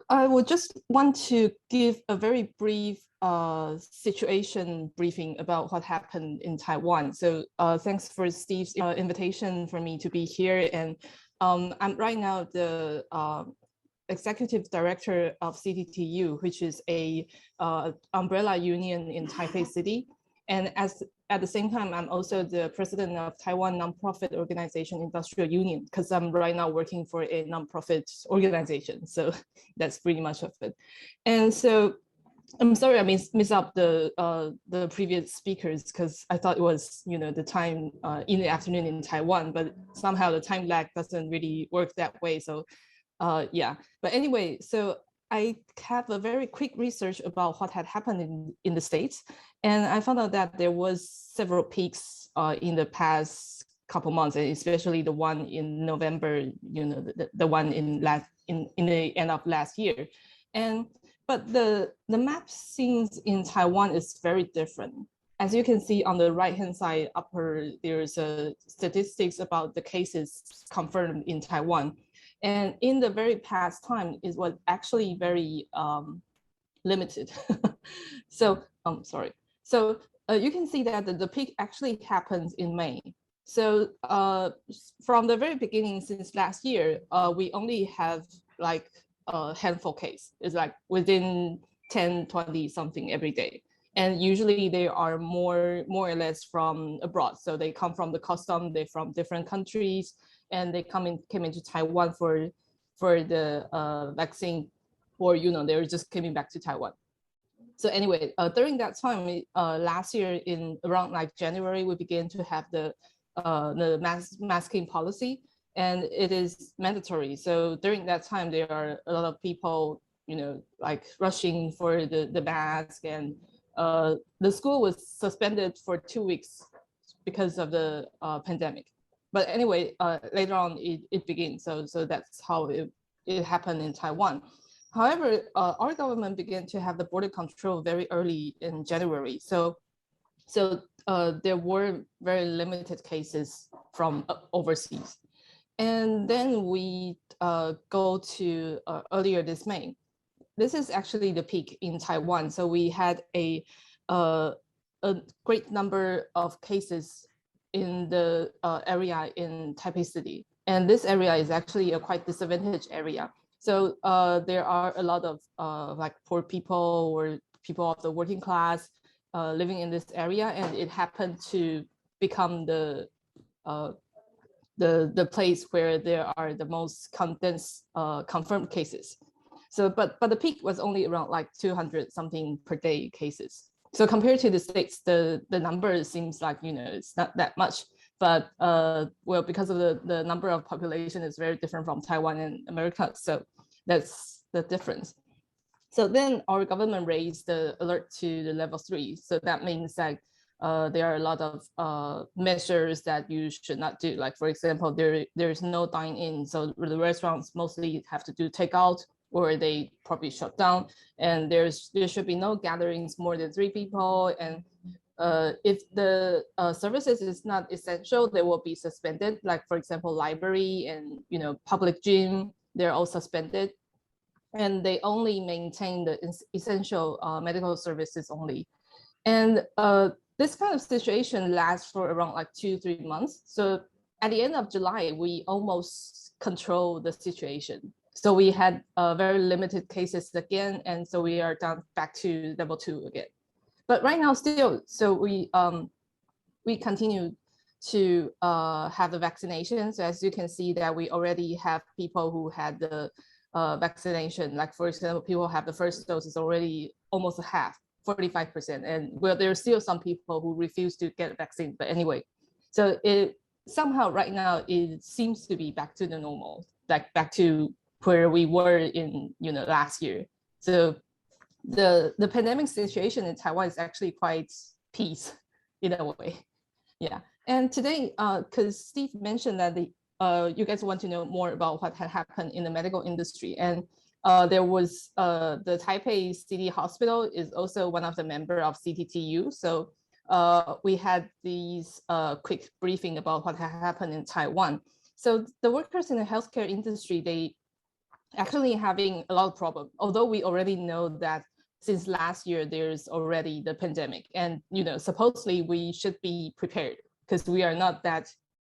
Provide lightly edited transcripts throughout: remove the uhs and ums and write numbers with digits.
I would just want to give a very brief situation briefing about what happened in Taiwan. So thanks for Steve's invitation for me to be here. And I'm right now the executive director of CTTU, which is a umbrella union in Taipei City. And at the same time, I'm also the president of Taiwan nonprofit organization Industrial Union, because I'm right now working for a nonprofit organization. So that's pretty much of it. And so I'm sorry I missed up the previous speakers because I thought it was the time in the afternoon in Taiwan, but somehow the time lag doesn't really work that way. So yeah, but anyway, so I have a very quick research about what had happened in the States. And I found out that there was several peaks in the past couple months, and especially the one in November, the one in the end of last year. But the map scenes in Taiwan is very different. As you can see on the right-hand side upper, there's a statistics about the cases confirmed in Taiwan. And in the very past time, it was actually very limited. So, sorry. So you can see that the peak actually happens in May. So from the very beginning, since last year, we only have like a handful case. It's like within 10, 20 something every day. And usually they are more or less from abroad. So they come from the custom, they're from different countries, and they came into Taiwan for the vaccine, or they were just coming back to Taiwan. So anyway, during that time, last year in around like January, we began to have the masking policy, and it is mandatory. So during that time, there are a lot of people, like rushing for the mask, and the school was suspended for 2 weeks because of the pandemic. But anyway, later on it begins. So that's how it happened in Taiwan. However, our government began to have the border control very early in January. So there were very limited cases from overseas. And then we go to earlier this May. This is actually the peak in Taiwan. So we had a great number of cases in the area in Taipei City. And this area is actually a quite disadvantaged area. So there are a lot of like poor people or people of the working class living in this area, and it happened to become the place where there are the most condensed confirmed cases. So, but the peak was only around like 200 something per day cases. So compared to the States, the number seems like, it's not that much, but well, because of the number of population is very different from Taiwan and America. So that's the difference. So then our government raised the alert to the level 3. So that means that there are a lot of measures that you should not do. Like, for example, there's no dine-in. So the restaurants mostly have to do takeout, or they probably shut down. And there should be no gatherings more than 3 people. And if the services is not essential, they will be suspended. Like, for example, library and public gym, they're all suspended. And they only maintain the essential medical services only. And this kind of situation lasts for around like 2-3 months. So at the end of July, we almost control the situation. So we had very limited cases again, and so we are down back to level 2 again. But right now, still, so we continue to have the vaccination. So as you can see, that we already have people who had the vaccination. Like, for example, people have the first dose is already almost half, 45%, and well, there are still some people who refuse to get a vaccine. But anyway, so it somehow right now it seems to be back to the normal, like back to where we were in last year. So the pandemic situation in Taiwan is actually quite peace in a way. Yeah. And today, because Steve mentioned that you guys want to know more about what had happened in the medical industry, and there was the Taipei City Hospital is also one of the members of CTTU. So we had these quick briefing about what had happened in Taiwan. So the workers in the healthcare industry, actually having a lot of problem, although we already know that since last year there's already the pandemic, and supposedly we should be prepared because we are not that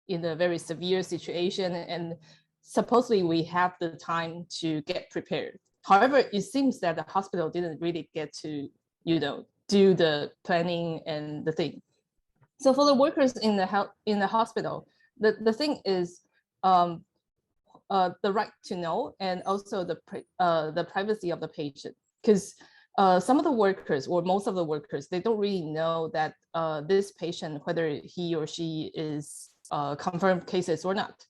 in a very severe situation, and supposedly we have the time to get prepared. However, it seems that the hospital didn't really get to do the planning and the thing. So for the workers in the hospital, the thing is the right to know, and also the privacy of the patient, because some of the workers, or most of the workers, they don't really know that this patient, whether he or she is confirmed cases or not.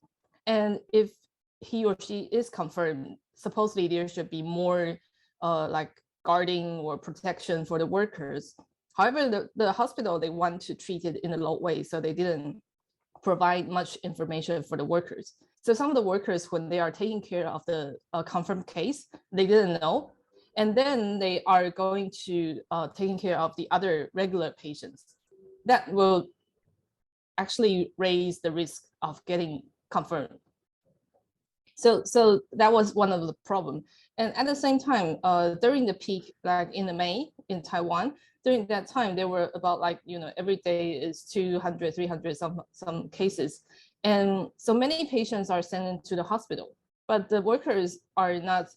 And if he or she is confirmed, supposedly there should be more like guarding or protection for the workers. However, the hospital, they want to treat it in a low way, so they didn't provide much information for the workers. So some of the workers, when they are taking care of the confirmed case, they didn't know. And then they are going to taking care of the other regular patients. That will actually raise the risk of getting confirmed. So that was one of the problem. And at the same time, during the peak, like in the May in Taiwan, during that time, there were about every day is 200, 300 some cases. And so many patients are sent to the hospital, but the workers are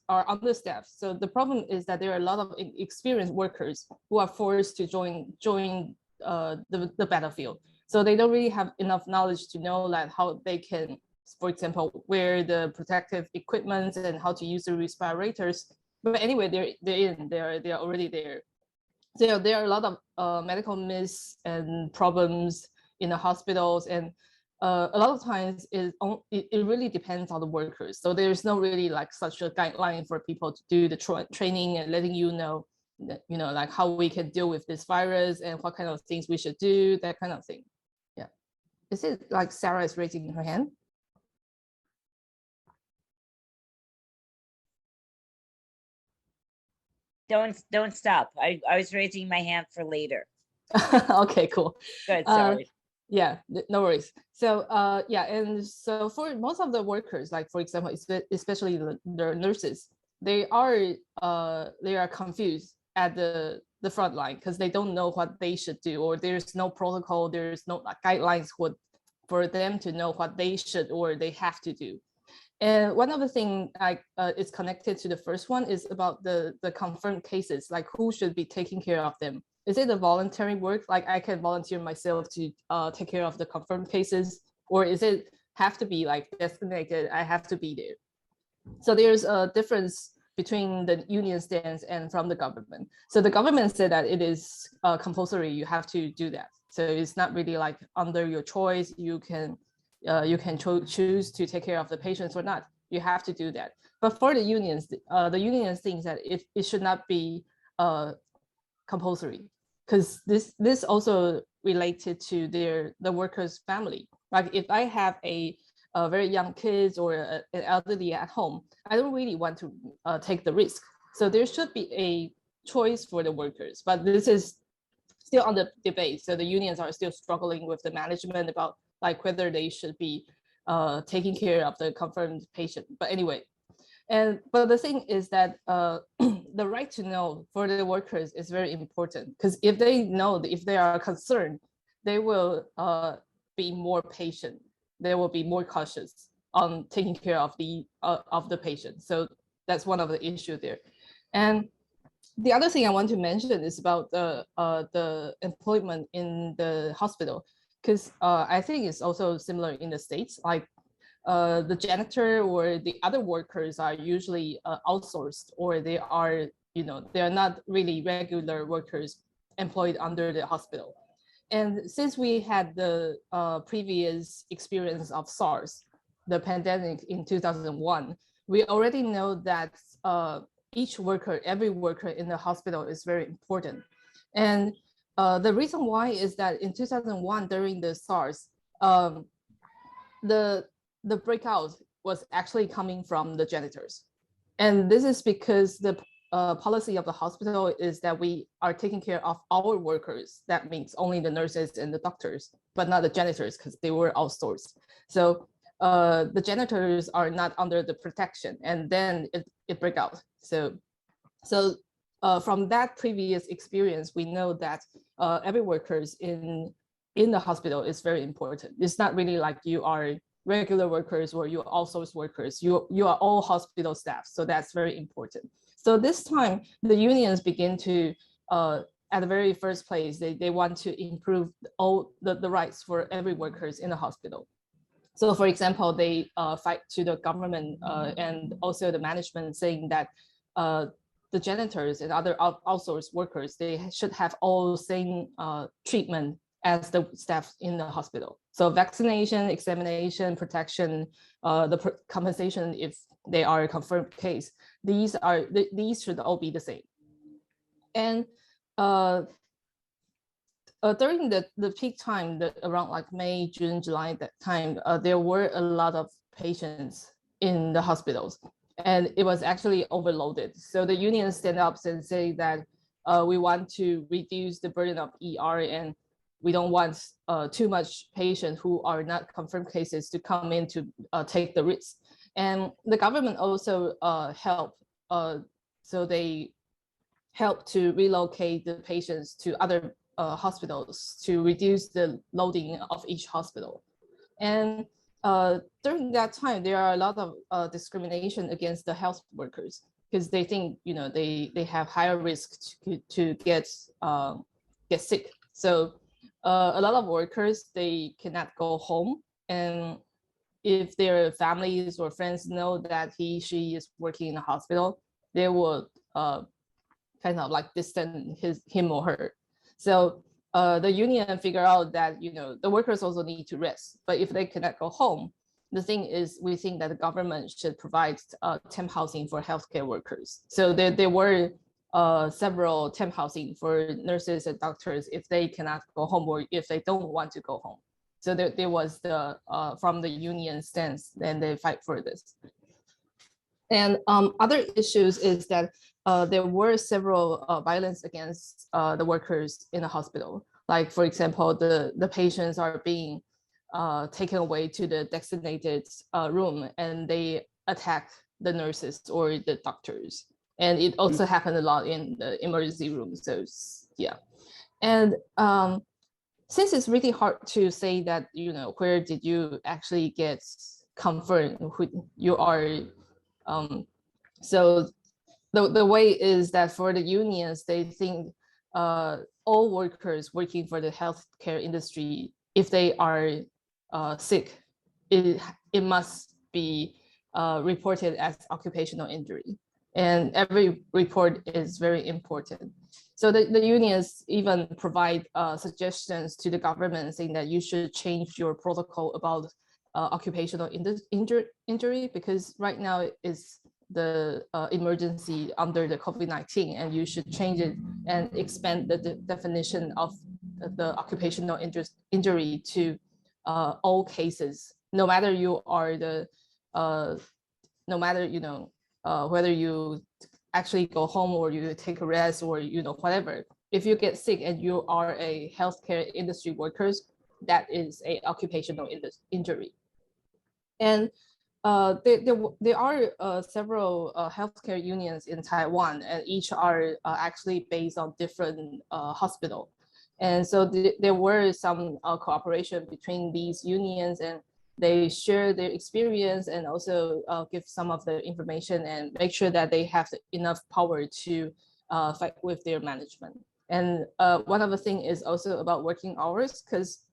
understaffed. So the problem is that there are a lot of experienced workers who are forced to join the battlefield. So they don't really have enough knowledge to know that how they can, for example, wear the protective equipment and how to use the respirators. But anyway, they're already there. So there are a lot of medical myths and problems in the hospitals, and a lot of times it really depends on the workers. So there's no really like such a guideline for people to do the training and letting like how we can deal with this virus and what kind of things we should do, that kind of thing. Yeah. Is it like Sarah is raising her hand? Don't stop. I was raising my hand for later. Okay, cool. Good, sorry. Yeah, no worries. So yeah, and so for most of the workers, like for example, especially the nurses, they are confused at the front line because they don't know what they should do, or there's no protocol, there's no guidelines for them to know what they should or they have to do. And one of the things is connected to the first one is about the confirmed cases, like who should be taking care of them. Is it a voluntary work? Like I can volunteer myself to take care of the confirmed cases, or is it have to be like designated? I have to be there. So there's a difference between the union stance and from the government. So the government said that it is compulsory. You have to do that. So it's not really like under your choice. You can choose to take care of the patients or not. You have to do that. But for the unions thinks that it should not be compulsory, because this also related to the workers' family. Like if I have a very young kids or an elderly at home, I don't really want to take the risk. So there should be a choice for the workers, but this is still on the debate. So the unions are still struggling with the management about like whether they should be taking care of the confirmed patient. But anyway, but the thing is that the right to know for the workers is very important, because if they know, if they are concerned, they will be more patient. They will be more cautious on taking care of the patient. So that's one of the issues there. And the other thing I want to mention is about the employment in the hospital, because I think it's also similar in the States. Like the janitor or the other workers are usually outsourced, or they are not really regular workers employed under the hospital. And since we had the previous experience of SARS, the pandemic in 2001, we already know that every worker in the hospital is very important. And the reason why is that in 2001, during the SARS, the breakout was actually coming from the janitors. And this is because the policy of the hospital is that we are taking care of our workers. That means only the nurses and the doctors, but not the janitors, because they were outsourced. So the janitors are not under the protection, and then it break out. So from that previous experience, we know that every workers in the hospital is very important. It's not really like you are regular workers or you are outsourced workers. You are all hospital staff, so that's very important. So this time, the unions begin to, at the very first place, they want to improve all the rights for every workers in the hospital. So for example, they fight to the government and also the management, saying that the janitors and other outsourced workers, they should have all same treatment as the staff in the hospital. So vaccination, examination, protection, the compensation if they are a confirmed case, these should all be the same. And during the peak time, around like May, June, July, that time, there were a lot of patients in the hospitals, and it was actually overloaded. So the union stand up and say that we want to reduce the burden of ER, and we don't want too much patients who are not confirmed cases to come in to take the risk. And the government also help. So they help to relocate the patients to other hospitals to reduce the loading of each hospital. And during that time, there are a lot of discrimination against the health workers, because they think, you know, they have higher risk to get sick. So a lot of workers, they cannot go home, and if their families or friends know that she is working in a hospital, they will kind of like distance him or her. So the union figure out that, you know, the workers also need to rest, but if they cannot go home, the thing is, we think that the government should provide temp housing for healthcare workers. So there were several temp housing for nurses and doctors if they cannot go home or if they don't want to go home. So there was the from the union stance, and they fight for this. And other issues is that there were several violence against the workers in the hospital. Like, for example, the patients are being taken away to the designated room, and they attack the nurses or the doctors. And it also happened a lot in the emergency room. So yeah. And since it's really hard to say that, you know, where did you actually get confirmed who you are, so the way is that for the unions, they think all workers working for the healthcare industry, if they are sick, it must be reported as occupational injury. And every report is very important. So the unions even provide suggestions to the government, saying that you should change your protocol about occupational injury, because right now is the emergency under the COVID-19, and you should change it and expand the definition of the occupational injury to all cases, no matter you are the, no matter, you know, whether you actually go home or you take a rest or, you know, whatever. If you get sick and you are a healthcare industry workers, that is a occupational injury. And there are several healthcare unions in Taiwan, and each are actually based on different hospital. And so there were some cooperation between these unions, and they share their experience and also give some of the information and make sure that they have enough power to fight with their management. And one of the things is also about working hours, because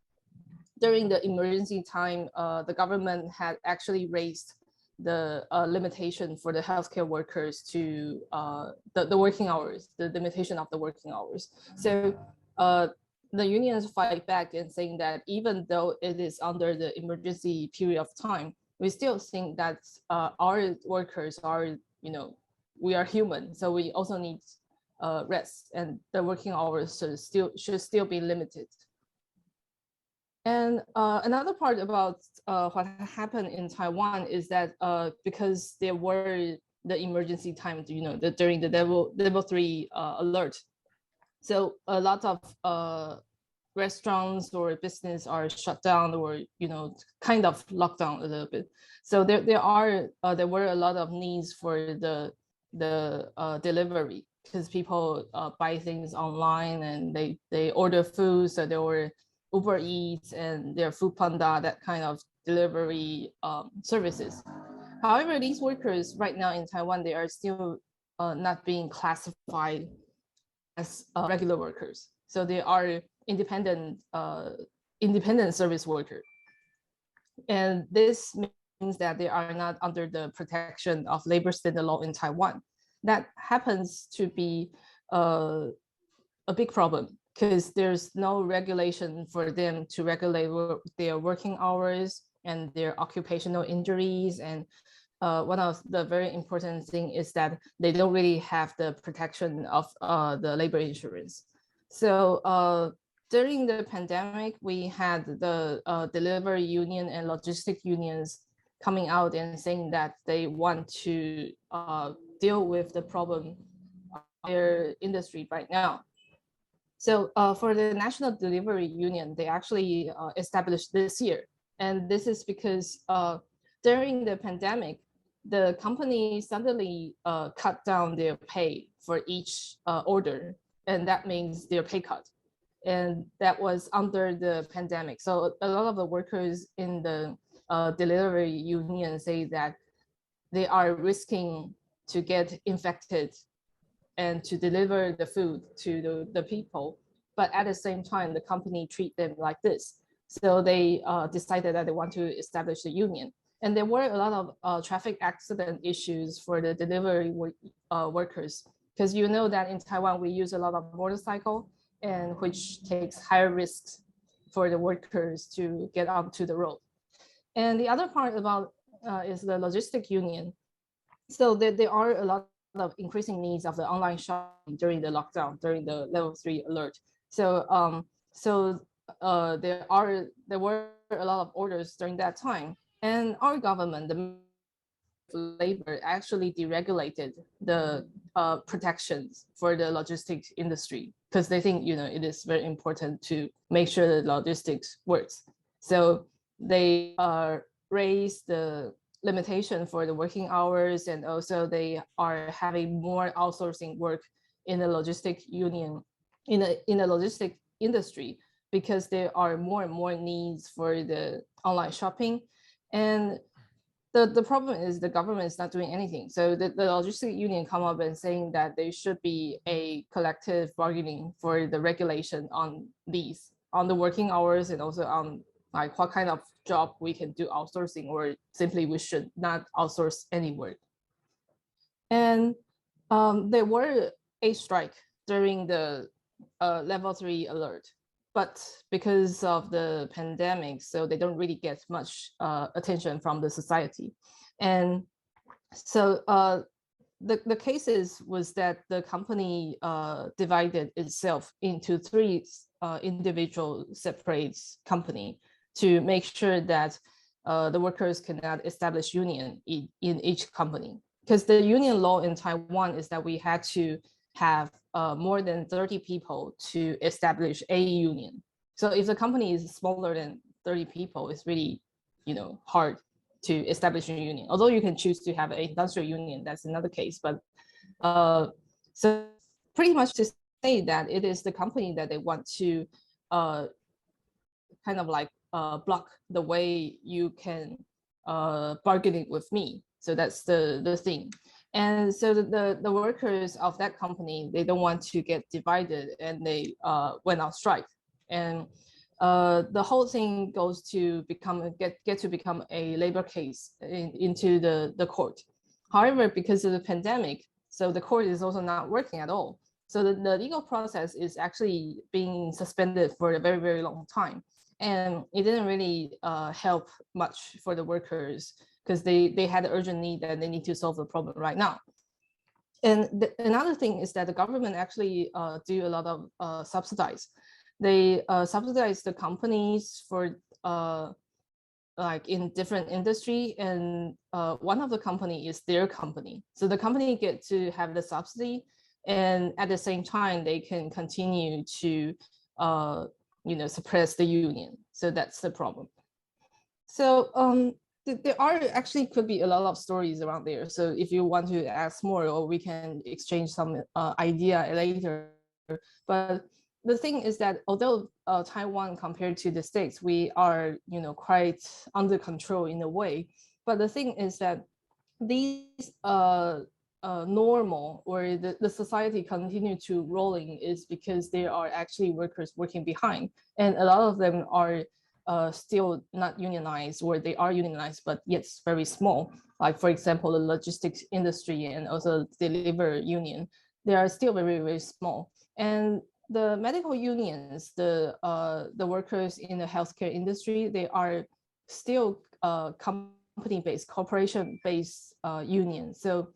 during the emergency time, the government had actually raised the limitation for the healthcare workers to the working hours, the limitation of the working hours. So the unions fight back and saying that even though it is under the emergency period of time, we still think that our workers are, you know, we are human, so we also need rest, and the working hours should still be limited. And another part about what happened in Taiwan is that because there were the emergency time, you know, during the level 3 alert, so a lot of restaurants or business are shut down or kind of locked down a little bit. So there were a lot of needs for the delivery, because people buy things online and they order food. So there were Uber Eats and their Food Panda, that kind of delivery services. However, these workers right now in Taiwan, they are still not being classified as regular workers. So they are independent service worker. And this means that they are not under the protection of labor standard law in Taiwan. That happens to be a big problem, because there's no regulation for them to regulate their working hours and their occupational injuries. And one of the very important thing is that they don't really have the protection of the labor insurance. So during the pandemic, we had the delivery union and logistic unions coming out and saying that they want to deal with the problem of their industry right now. So for the National Delivery Union, they actually established this year. And this is because during the pandemic, the company suddenly cut down their pay for each order. And that means their pay cut. And that was under the pandemic. So a lot of the workers in the delivery union say that they are risking to get infected and to deliver the food to the people. But at the same time, the company treat them like this. So they decided that they want to establish a union. And there were a lot of traffic accident issues for the delivery workers, because you know that in Taiwan, we use a lot of motorcycle, and which takes higher risks for the workers to get onto the road. And the other part about is the logistic union. So there are a lot of increasing needs of the online shopping during the lockdown, during the level 3 alert. So there were a lot of orders during that time. And our government, the labor, actually deregulated the protections for the logistics industry, because they think it is very important to make sure that logistics works. So they raised the limitation for the working hours, and also they are having more outsourcing work in the logistic union, in the logistic industry, because there are more and more needs for the online shopping. And the problem is the government is not doing anything. So the logistic union come up and saying that there should be a collective bargaining for the regulation on the working hours, and also on like what kind of job we can do outsourcing, or simply we should not outsource any work. And there were a strike during the level 3 alert, but because of the pandemic, so they don't really get much attention from the society. And so the cases was that the company divided itself into 3 individual separate company to make sure that the workers cannot establish union in each company. Because the union law in Taiwan is that we had to have more than 30 people to establish a union. So if the company is smaller than 30 people, it's really, hard to establish a union. Although you can choose to have an industrial union, that's another case. But so pretty much to say that it is the company that they want to kind of like block the way you can bargaining with me. So that's the thing. And so the workers of that company, they don't want to get divided, and they went on strike. And the whole thing goes to get to become a labor case into the court. However, because of the pandemic, so the court is also not working at all. So the legal process is actually being suspended for a very, very long time. And it didn't really help much for the workers, because they had an urgent need and they need to solve the problem right now. And another thing is that the government actually do a lot of subsidize. They subsidize the companies for like in different industry, and one of the company is their company. So the company get to have the subsidy, and at the same time they can continue to suppress the union. So that's the problem. So there are actually could be a lot of stories around there. So if you want to ask more, or we can exchange some idea later. But the thing is that although Taiwan compared to the States, we are quite under control in a way. But the thing is that these normal or the society continue to rolling is because there are actually workers working behind, and a lot of them are still not unionized, or they are unionized but yet very small. Like for example, the logistics industry and also delivery union, they are still very, very small. And the medical unions, the workers in the healthcare industry, they are still company-based, corporation-based union. So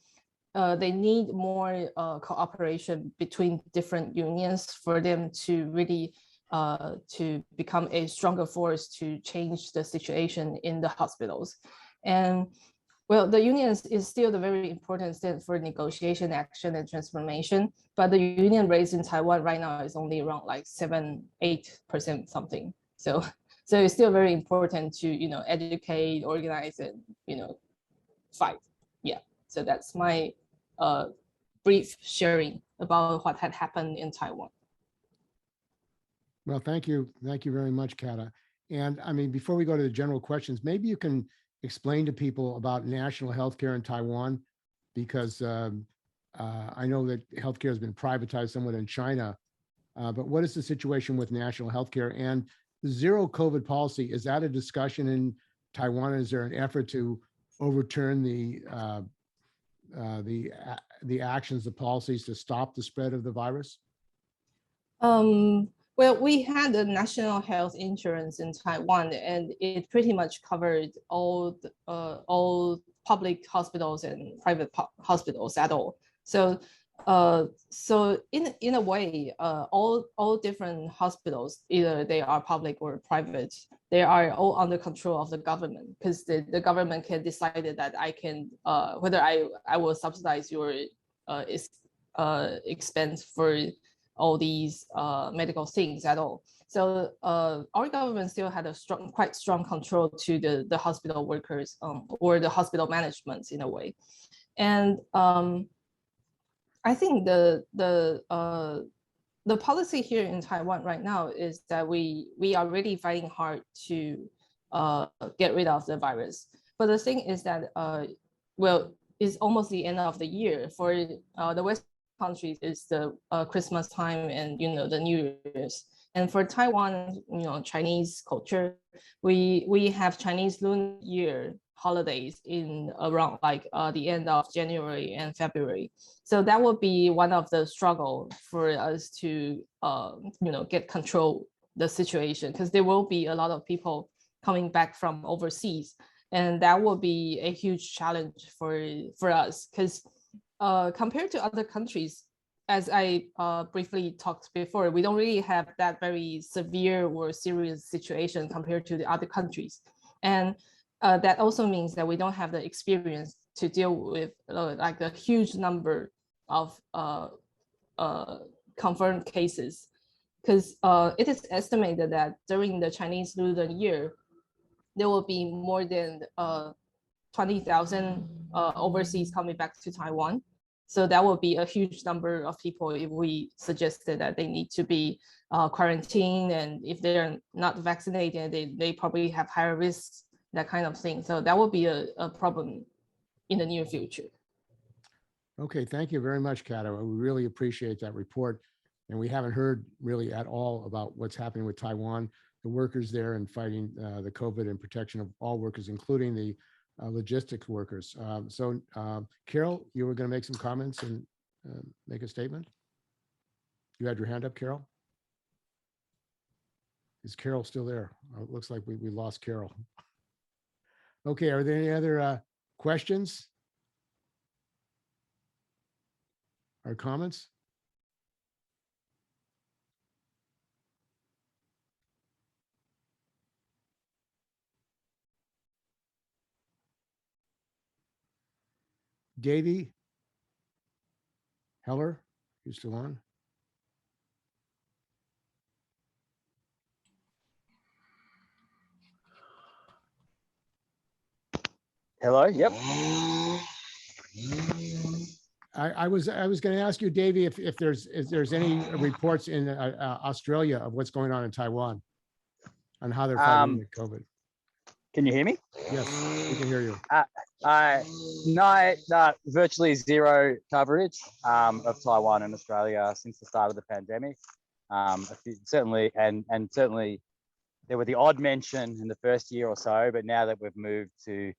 they need more cooperation between different unions for them to really to become a stronger force to change the situation in the hospitals. And well, the unions is still the very important step for negotiation, action, and transformation. But the union rate in Taiwan right now is only around like 7-8% something. So it's still very important to educate, organize, and fight. Yeah. So that's my brief sharing about what had happened in Taiwan. Well, thank you very much, Catta. And I mean, before we go to the general questions, maybe you can explain to people about national healthcare in Taiwan, because I know that healthcare has been privatized somewhat in China, but what is the situation with national healthcare and the zero COVID policy? Is that a discussion in Taiwan? Is there an effort to overturn the actions, the policies to stop the spread of the virus? Well, we had a national health insurance in Taiwan, and it pretty much covered all public hospitals and private hospitals at all. So, so in a way, all different hospitals, either they are public or private, they are all under control of the government, because the government can decide that I can whether I will subsidize your expense for all these medical things at all. So our government still had a quite strong control to the hospital workers or the hospital management in a way. And I think the policy here in Taiwan right now is that we are really fighting hard to get rid of the virus. But the thing is that well, it's almost the end of the year for the West countries. Is the Christmas time and the New Year's. And for Taiwan, Chinese culture, we have Chinese Lunar Year holidays in around like the end of January and February. So that would be one of the struggle for us to get control the situation, because there will be a lot of people coming back from overseas, and that will be a huge challenge for us, because compared to other countries, as I briefly talked before, we don't really have that very severe or serious situation compared to the other countries. And that also means that we don't have the experience to deal with like a huge number of confirmed cases, because it is estimated that during the Chinese Lunar Year, there will be more than 20,000 overseas coming back to Taiwan. So that will be a huge number of people if we suggested that they need to be quarantined, and if they're not vaccinated, they probably have higher risks, that kind of thing. So that will be a problem in the near future. Okay, thank you very much, Catta. We really appreciate that report. And we haven't heard really at all about what's happening with Taiwan, the workers there, and fighting the COVID and protection of all workers, including the logistics workers. So Carol, you were going to make some comments and make a statement? You had your hand up, Carol? Is Carol still there? It looks like we lost Carol. Okay, are there any other questions or comments? Davey Heller, you still on? Hello. Yep. I was going to ask you, Davey, if there's any reports in Australia of what's going on in Taiwan and how they're fighting with COVID. Can you hear me? Yes, we can hear you. No, virtually zero coverage of Taiwan and Australia since the start of the pandemic. Certainly there were the odd mention in the first year or so, but now that we've moved to,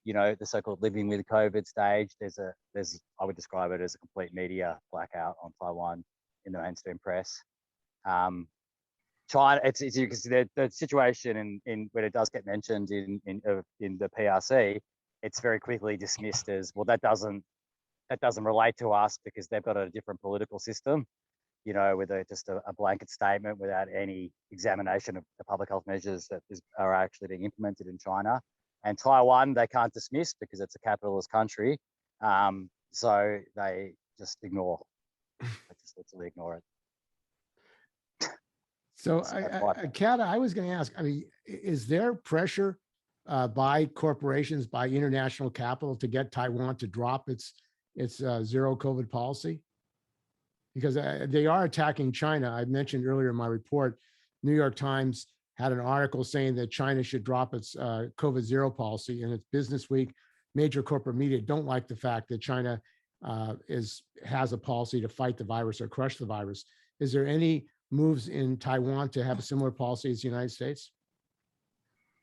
the so-called living with COVID stage, I would describe it as a complete media blackout on Taiwan in the mainstream press. China, it's you can see the situation in when it does get mentioned in the PRC, it's very quickly dismissed as, well, that doesn't relate to us because they've got a different political system, with just a blanket statement without any examination of the public health measures that are actually being implemented in China. And Taiwan, they can't dismiss because it's a capitalist country. So they just ignore. They just literally ignore it. So, Catta, I was going to ask, is there pressure by corporations, by international capital to get Taiwan to drop its zero COVID policy? Because they are attacking China. I mentioned earlier in my report, New York Times had an article saying that China should drop its COVID zero policy, and its Business Week. Major corporate media don't like the fact that China has a policy to fight the virus or crush the virus. Is there any moves in Taiwan to have a similar policy as the United States?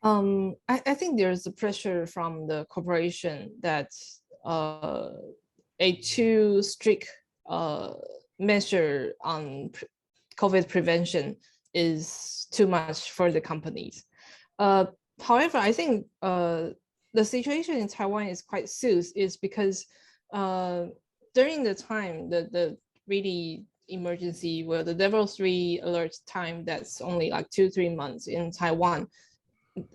I think there's a pressure from the corporation that a too strict measure on COVID prevention is too much for the companies. However, I think the situation in Taiwan is quite soothed is because during the time, the really emergency, well, the level 3 alert time, that's only like 2-3 months in Taiwan,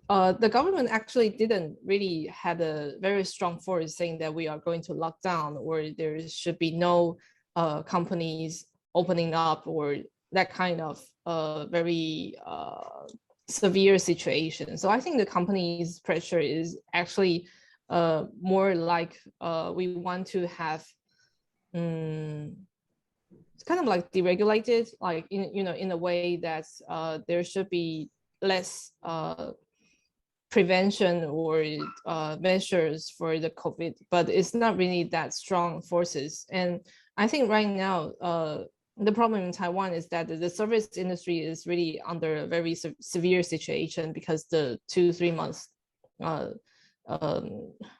the government actually didn't really have a very strong force saying that we are going to lock down or there should be no companies opening up or that kind of very severe situation. So I think the company's pressure is actually more like we want to have it's kind of like deregulated, like in a way that there should be less prevention or measures for the COVID, but it's not really that strong forces. And I think right now the problem in Taiwan is that the service industry is really under a very severe situation because the 2-3 months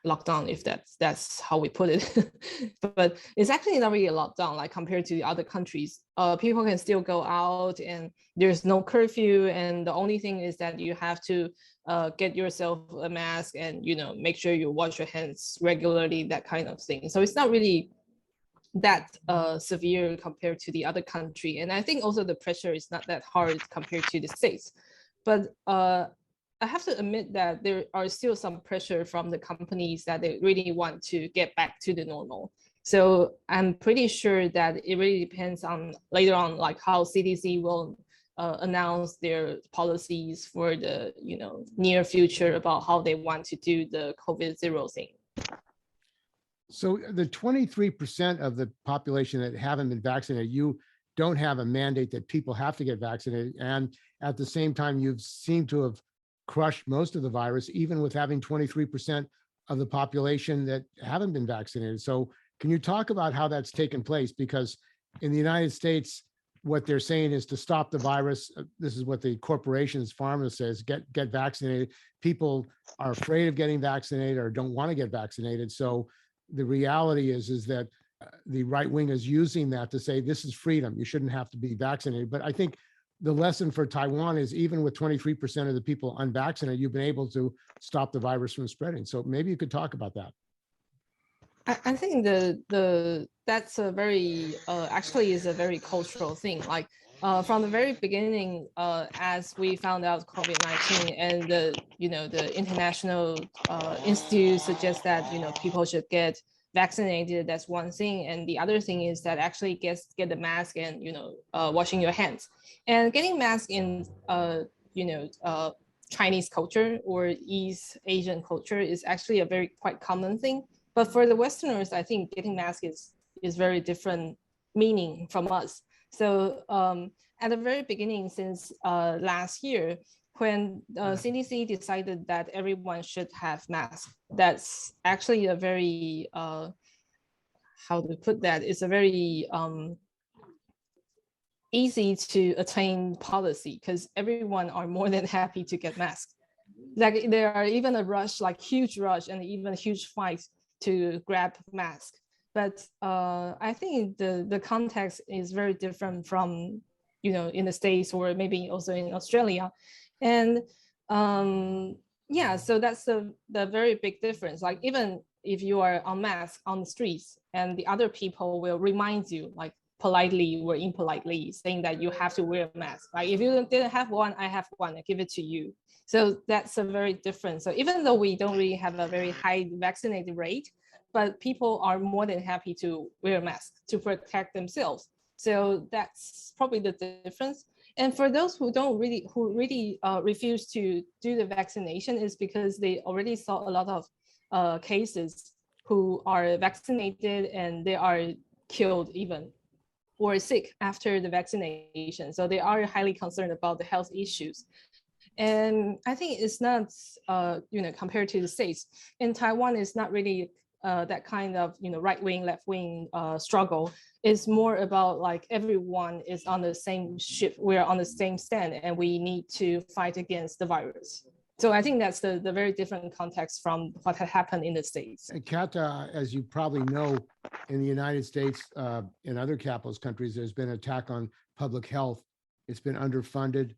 lockdown, if that's how we put it. But it's actually not really a lockdown, like compared to the other countries. People can still go out and there's no curfew, and the only thing is that you have to get yourself a mask and make sure you wash your hands regularly, that kind of thing. So it's not really that severe compared to the other country. And I think also the pressure is not that hard compared to the States. But I have to admit that there are still some pressure from the companies that they really want to get back to the normal. So I'm pretty sure that it really depends on later on, like how CDC will announce their policies for the near future about how they want to do the COVID zero thing. So the 23% of the population that haven't been vaccinated, you don't have a mandate that people have to get vaccinated. And at the same time, you've seemed to have crushed most of the virus, even with having 23% of the population that haven't been vaccinated. So can you talk about how that's taken place? Because in the United States, what they're saying is to stop the virus. This is what the corporations, pharma says, get vaccinated. People are afraid of getting vaccinated or don't want to get vaccinated. So the reality is that the right wing is using that to say, this is freedom. You shouldn't have to be vaccinated. But I think the lesson for Taiwan is even with 23% of the people unvaccinated, you've been able to stop the virus from spreading. So maybe you could talk about that. I think that's a very actually is a very cultural thing. Like from the very beginning, as we found out COVID-19 and the international institute suggests that people should get vaccinated. That's one thing, and the other thing is that actually get the mask and washing your hands and getting mask in Chinese culture or East Asian culture is actually a very quite common thing. But for the Westerners, I think getting mask is very different meaning from us. So at the very beginning, since last year, when CDC decided that everyone should have masks, that's actually a very, how to put that, it's a very easy to attain policy because everyone are more than happy to get masks. Like there are even a rush, like huge rush and even a huge fight to grab mask. But I think the context is very different from, in the States or maybe also in Australia. And yeah, so that's the very big difference. Like even if you are on mask on the streets and the other people will remind you like politely or impolitely saying that you have to wear a mask. Like if you didn't have one, I have one, I give it to you. So that's a very different. So even though we don't really have a very high vaccinated rate, but people are more than happy to wear a mask to protect themselves. So that's probably the difference. And for those who really refuse to do the vaccination is because they already saw a lot of cases who are vaccinated and they are killed even or sick after the vaccination. So they are highly concerned about the health issues. And I think it's not, compared to the States, in Taiwan, it's not really that kind of, right wing, left wing struggle. It's more about like everyone is on the same ship, we're on the same stand, and we need to fight against the virus. So I think that's the very different context from what had happened in the States. Catta, as you probably know, in the United States, in other capitalist countries, there's been an attack on public health. It's been underfunded,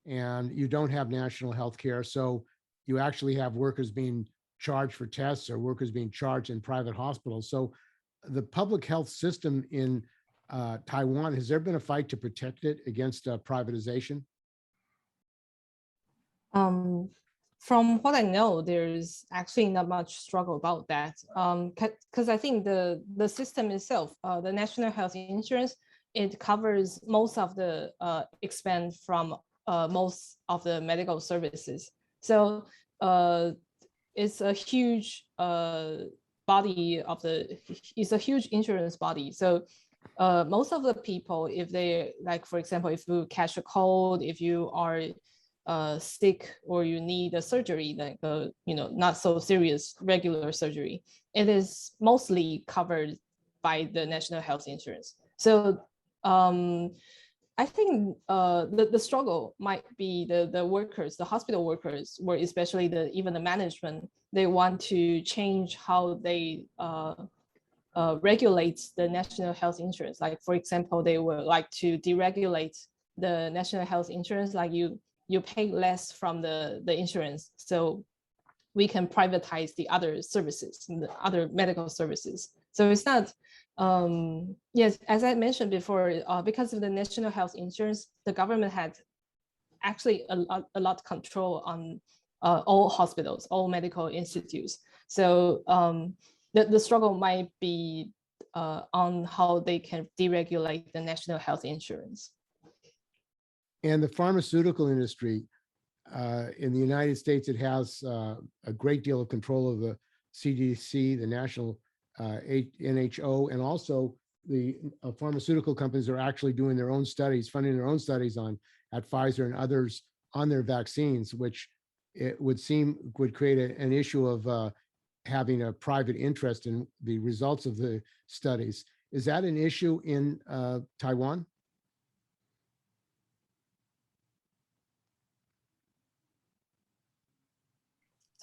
and you don't have national health care. So you actually have workers being charged for tests or workers being charged in private hospitals. So the public health system in Taiwan, has there been a fight to protect it against privatization? From what I know, there's actually not much struggle about that. Because I think the system itself, the National Health Insurance, it covers most of the expense from most of the medical services. So it's a huge body of it's a huge insurance body. So most of the people, if they, like, for example, if you catch a cold, if you are sick or you need a surgery, like not so serious regular surgery, it is mostly covered by the National Health Insurance. So I think the struggle might be the workers, the hospital workers, or especially even the management. They want to change how they regulate the National Health Insurance. Like, for example, they would like to deregulate the National Health Insurance, like you pay less from the insurance, so we can privatize the other services, the other medical services. So it's not, yes, as I mentioned before, because of the National Health Insurance, the government had actually a lot of control on all hospitals, all medical institutes. So the struggle might be on how they can deregulate the National Health Insurance. And the pharmaceutical industry in the United States, it has a great deal of control of the CDC, the National NHO, and also the pharmaceutical companies are actually doing their own studies, funding their own studies at Pfizer and others on their vaccines, which it would seem would create an issue of having a private interest in the results of the studies. Is that an issue in Taiwan?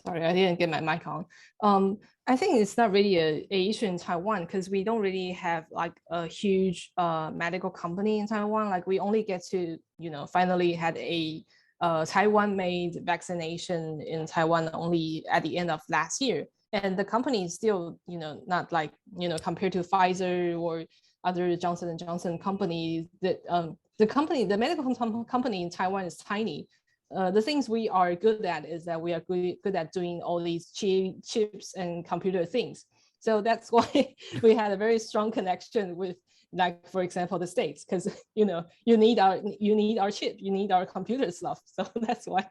Sorry, I didn't get my mic on. I think it's not really a issue in Taiwan because we don't really have like a huge medical company in Taiwan. Like we only get to, finally had a Taiwan-made vaccination in Taiwan only at the end of last year. And the company is still, not like, compared to Pfizer or other Johnson & Johnson companies, that the medical company in Taiwan is tiny. The things we are good at is that we are good at doing all these chips and computer things. So that's why we had a very strong connection with, like, for example, the States, because you need our chip, you need our computer stuff. So that's why.